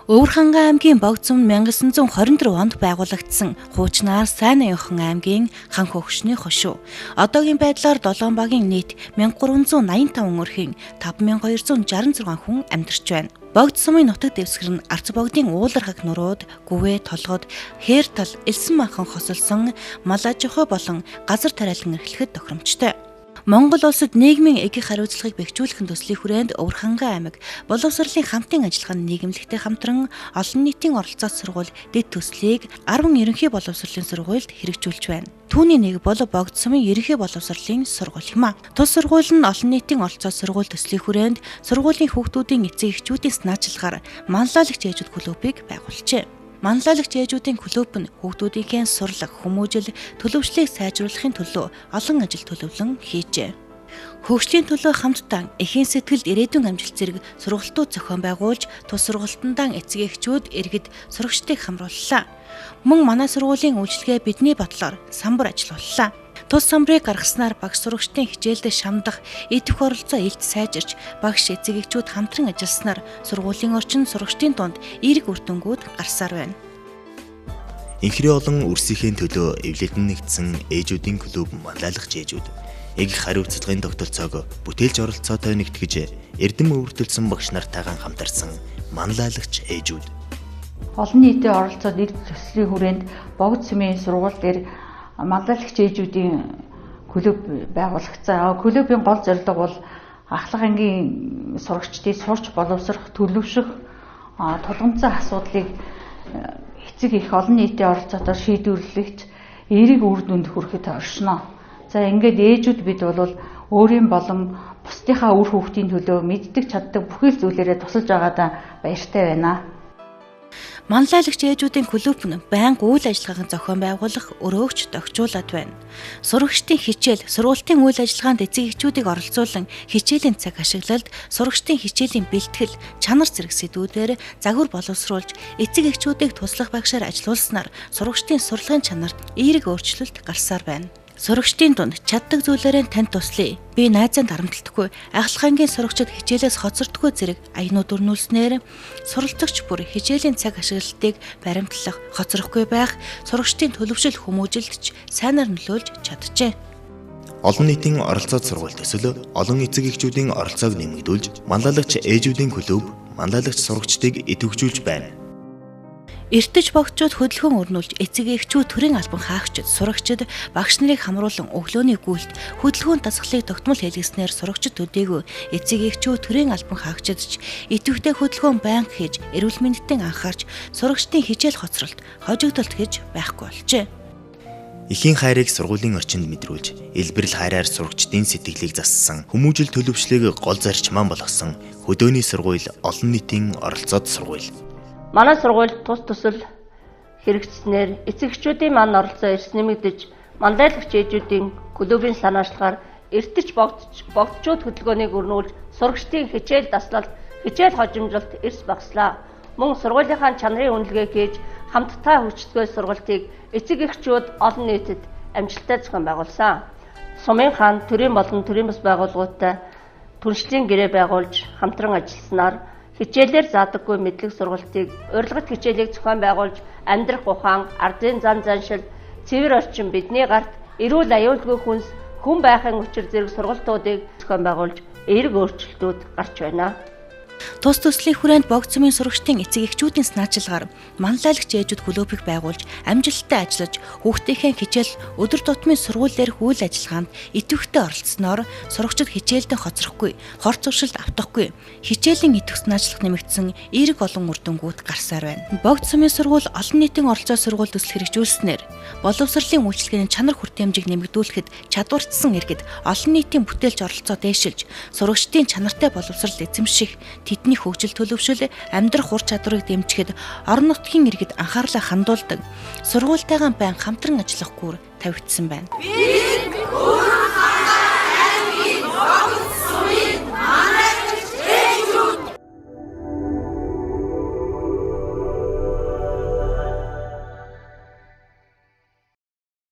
Өвөрхангай аймгийн Богдсум 1924 онд байгуулагдсан хуучнаар Сайн Аюухан аймгийн хан хөгшний хошуу. Одоогийн байдлаар Долоон багийн нийт 1385 өрхийн 5266 хүн амьдарч байна. Богдсумын нутаг дэвсгэр нь Арц богдын уулархаг нурууд, гүвээ толгод, хээр тал, элсэн манхан хосолсон мал аж ахуй болон газар тариалан эрхлэхэд тохиромжтой. Монгол улсад нийгмийн эгийг хариуцлагыг бэхжүүлэхин төслийн хүрээнд Өвөрхангай аймаг боловсролын хамтын ажиллагааны нийгэмлэгтэй хамтран олон нийтийн оролцоот сургууль дэд төслийг 10 ерөнхий боловсролын сургуульд хэрэгжүүлж байна. Түүний нэг бол Богдсумын ерөнхий боловсролын сургууль юм а. Тус сургууль нь олон нийтийн оролцоот сургууль төслийн хүрээнд сургуулийн хүүхдүүдийн эцэг эхчүүдийн санаачилгаар манлайлагч ээжүүд клубыг байгуулжээ. Манлайлагч ээжүүдийн клуб нь хүүхдүүдийнхээ сурлаг, хүмүүжил, төлөвшлийг сайжруулахын төлөө олон ажил төлөвлөн хийжээ. Хөгжлийн төлөө хамтдаа эхийн сэтгэлд ирээдүйн амжилт зэрэг сургалтууд зохион байгуулж, тус сургалтандаа эцэг эхчүүд иргэд сурагчдыг хамрууллаа. Мөн манай сургуулийн үйлчлэгээ бидний бодлоор самбар ажиллууллаа. Тус самбарыг гаргаснаар багш сурагчдын хичээлдээ шамдах, идэх оролцоо илт сайжирч, багш эцэг эхчүүд хамтран ажилласнаар сургуулийн орчин сурагчдын дунд эерэг үр дүнгууд гарсаар байна. Инхри олон үрсийнхээ төлөө эвлэлэн нэгдсэн ээжүүдийн клуб манлайлагч ээжүүд эг хариуцлагын тогтолцоог бүтээлч оролцоотой нэгтгэж эрдэм өвөртөлсөн багш нартайгаан хамтарсан манлайлагч ээжүүд. Олон нийтийн оролцоод дэд төслийн хүрээнд Богдсумын сургууль дээр манлайлагч ээжүүдийн клуб байгуулагдсан. Клубын гол зорилго бол ахлах ангийн сурагчдыг сурч боловсрох, төлөвшөх, тулгымцсан асуудлыг эцэг их олон нийтийн оролцоотоор шийдвэрлэж эерэг үр дүнд хүрэхэд оршино. За ингээд ээжүүд бид бол өөрийн болон бусдынхаа үр хүүхдийн төлөө мэддэг чаддаг бүхэл зүйлээрээ тусалж байгаадаа баяртай байна. Манлайлагч ээжүүдийн клуб нь байнга үйл ажиллагааг зохион байгуулах өрөөгч тохижуулаад байна. Сурагчдын хичээл, сургуулийн үйл ажиллагаанд эцэг эхчүүдийг оролцуулан хичээлийн цаг ашиглалд сурагчдын хичээлийн бэлтгэл, чанар зэрэг сэдвүүдээр загвар боловсруулж, эцэг эхчүүдийг туслах багшаар ажилуулснаар сурагчдын сурлагын чанарт эерэг өөрчлөлт гарсаар байна. Сурагчдын дунд чаддаг зүйлээрээ танд туслая. Би найзанд харамталтгүй, ахлах ангийн сурагчид хичээлээс хоцордгүй зэрэг аянууд өрнүүлснээр суралцагч бүр хичээлийн цаг ашиглалтыг баримтлах, хоцрохгүй байх, сурагчдын төлөвшил хүмүүжилтч сайнаар нөлөөлж чаджээ. Олон нийтийн оролцоот сургууль төсөл олон эцэг эхчүүдийн оролцоог нэмэгдүүлж, манлайлагч ээжүүдийн клуб манлайлагч сурагчдыг идэвхжүүлж байна. Эртэж богчууд хөдөлгөөн өрнүүлж эцэг эхчүүд төрийн албан хаагчид, сурагчид багш нарыг хамруулан өглөөний гүйлт хөдөлгөөн дасгалыг тогтмол хийлгэснээр сурагчид төдийгүй эцэг эхчүүд төрийн албан хаагчид ч идэвхтэй хөдөлгөөн байнга хийж эрүүл мэндэд анхаарч сурагчдын хичээл хоцролт, хожигдолт гэж байхгүй болжээ. Эхийн хайрыг сургуулийн орчинд мэдрүүлж, элбэрэл хайраар сурагчдын сэтгэлийг зассан, хүмүүжил төлөвшлийг гол зарчмаа болгосон хөдөөний сургууль олон нийтийн оролцоот сургууль. Манай сургууль тус төсөл хэрэгжснээр эцэг эхчүүдийн мань оролцоо эрс нэмэгдэж, манлайлагч ээжүүдийн клубын санаачлагаар эртэж богдчууд хөдөлгөөнийг өрнүүлж, сурагчдын хичээл таслалт, хичээл хожимжлолт эрс багслаа. Мөн сургуулийнхаа чанарын үнэлгээг хийж, хамтдаа хүчтэй сургалтыг эцэг эхчүүд олон нийтэд амжилттай зохион байгуулсан. Сумын хаан төрийн болон төрийн бас байгууллагуудтай түншлэлийн гэрээ байгуулж хамтран ажилласнаар хичээлээр заадаггүй мэдлэг сургалтыг урилгат хичээлийг зохион байгуулж амьдрах ухаан, ардын зан заншил, цэвэр орчин бидний гарт эрүүл аюулгүй хүнс, хүн байхын учир зэрэг сургалтуудыг зохион байгуулж эерэг өөрчлөлтүүд гарч байна. Тус төслийн хүрээнд Богдсумын сурагчдын эцэг эхчүүдийн санаачилгаар манлайлагч ээжүүд клубыг байгуулж амжилттай ажиллаж хүүхдийнхээ хичээл өдөр тутмын сургууль дээрх үйл ажиллагаанд идэвхтэй оролцсноор сурагчид хичээлдээ хоцрохгүй, хор зуршилд автахгүй, хичээлийн идэх санаачлах нэмэгдсэн эерэг олон үр дүнгууд гарсаар байна. Богдсумын сургууль олон нийтийн оролцоо сургууль төсөл хэрэгжүүлснээр боловсролын үйлчлэгээний чанар хүртээмжийг нэмэгдүүлэхэд чадварчсан иргэд олон нийтийн бүтээлч оролцоо дээшилж, сурагчдын чанартай боловсрол эзэмших, тэдний хөгжил төлөвшил, амьдрах ур чадварыг дэмжихэд орон нутгийн иргэд анхаарлаа хандуулдаг, сургуультайгаа байн хамтран ажиллах гүр тавигдсан байна.